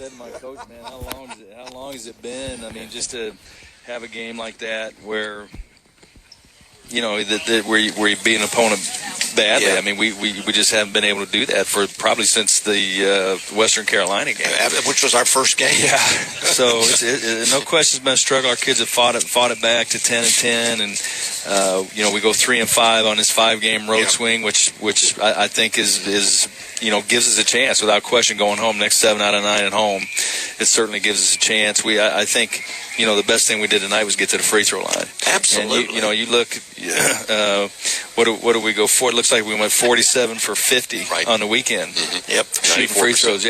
Said my coach, man, how long has it been? I mean, just to have a game like that where, you know, where you beat an opponent badly. Yeah. I mean, we just haven't been able to do that for probably since the Western Carolina game, which was our first game. Yeah. So no question, it's been a struggle. Our kids have fought it back to 10-10, and you know, we go 3-5 on this 5-game road swing, which I think is you know, gives us a chance without question going home. Next 7 out of 9 at home, it certainly gives us a chance. I think, you know, the best thing we did tonight was get to the free throw line. Absolutely. And you know, you look, what do we go for? It looks like we went 47 for 50 on the weekend. Mm-hmm. Yep. Shooting free throws,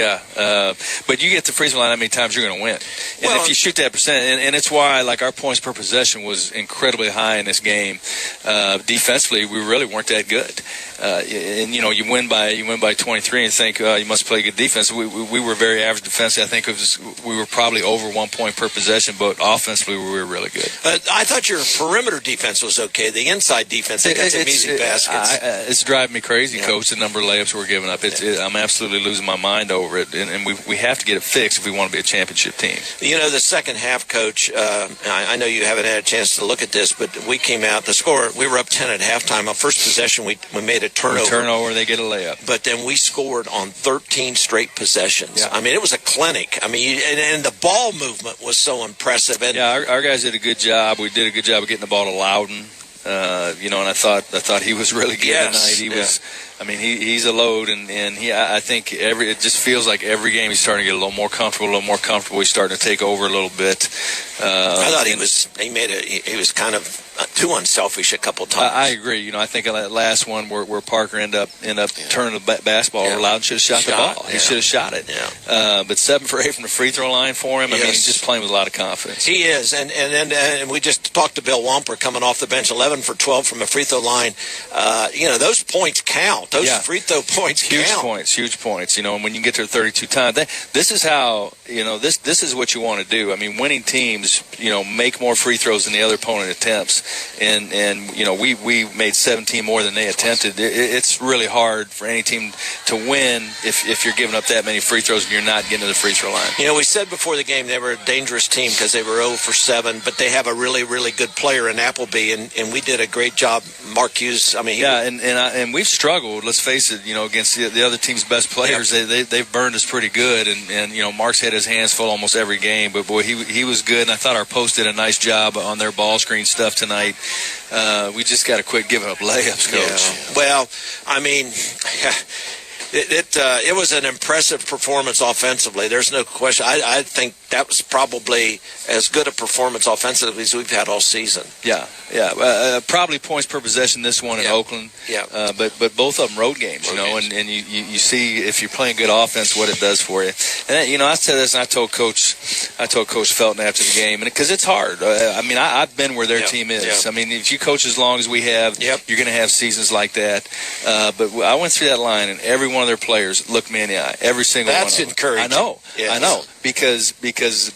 but you get the free throw line, how many times you're going to win? And if you shoot that percent, and it's why, like, our points per possession was incredibly high in this game. Defensively, we really weren't that good. And you know, you win by 23 and think you must play good defense. We were very average defensively. I think we were probably over 1 point per possession, but offensively we were really good. I thought your perimeter defense was okay. The inside defense, they got some easy baskets. It's driving me crazy, Coach, the number of layups we're giving up. I'm absolutely losing my mind over it, and we have to get it fixed if we want to be a championship team. You know, the second half, Coach, I know you haven't had a chance to look at this, but we came out, the score, we were up 10 at halftime. Our first possession, we made a turnover. They get a layup. But then we scored on 13 straight possessions. Yeah. I mean, it was a clinic. I mean, and the ball movement was so impressive. And our guys did a good job. We did a good job of getting the ball to Loudon. You know, and I thought he was really good tonight. He was. I mean, he's a load, and I think it just feels like every game he's starting to get a little more comfortable. He's starting to take over a little bit. I thought he was kind of too unselfish a couple times. I agree. You know, I think on that last one where Parker end up turning the basketball over, Loudon should have shot the ball. He should have shot it. Yeah. But 7 for 8 from the free throw line for him. I mean, he's just playing with a lot of confidence. He is, and we just talked to Bill Wamper coming off the bench, 11 for 12 from the free throw line. You know, those points count. Those free throw points count. Huge points. You know, and when you get to 32 times, this is how, you know, this is what you want to do. I mean, winning teams, you know, make more free throws than the other opponent attempts. And you know, we made 17 more than they attempted. It's really hard for any team to win if you're giving up that many free throws and you're not getting to the free throw line. You know, we said before the game they were a dangerous team because they were 0 for 7, but they have a really, really good player in Appleby, and we did a great job. Mark Hughes, I mean, and we've struggled. Let's face it. You know, against the other team's best players, they've burned us pretty good. And you know, Mark's had his hands full almost every game. But boy, he was good. And I thought our post did a nice job on their ball screen stuff tonight. We just got to quit giving up layups, Coach. Yeah. Well, I mean, it was an impressive performance offensively. There's no question. I think that was probably as good a performance offensively as we've had all season. Probably points per possession this one in Oakland. But both of them road games, you know, and you see if you're playing good offense what it does for you. And you know, I said this, and I told Coach Felton after the game, and because it's hard. I mean, I've been where their team is. I mean, if you coach as long as we have, you're going to have seasons like that. But I went through that line, and every one of their players looked me in the eye. Every single one of them. That's encouraging. I know. Yes. I know. Because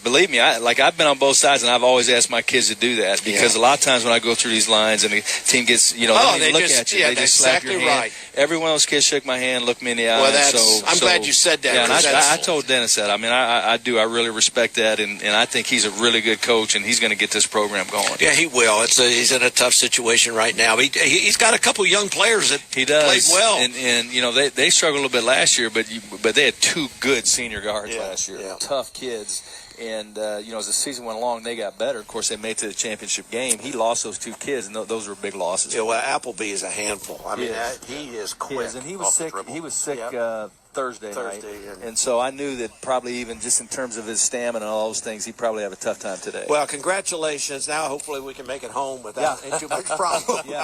believe me, I've been on both sides, and I've always asked my kids to do that. Because a lot of times when I go through these lines and the team gets, you know, they look at you, they just slap your hand. Right. Every one of those kids shook my hand, looked me in the eye. Well, I'm glad you said that. Yeah, and I told Dennis that. I mean, I do. I really respect that, and I think he's a really good coach, and he's going to get this program going. Yeah, he will. He's in a tough situation right now. He's got a couple young players that played well. And you know, they struggled a little bit last year, but they had 2 good senior guards last year. Yeah. Tough kids. And, you know, as the season went along, they got better. Of course, they made it to the championship game. He lost those 2 kids, and those were big losses. Yeah, well, Appleby is a handful. I mean, he is quick. And he was sick. He was sick Thursday night. And so I knew that probably even just in terms of his stamina and all those things, he'd probably have a tough time today. Well, congratulations. Now, hopefully, we can make it home without too much problem.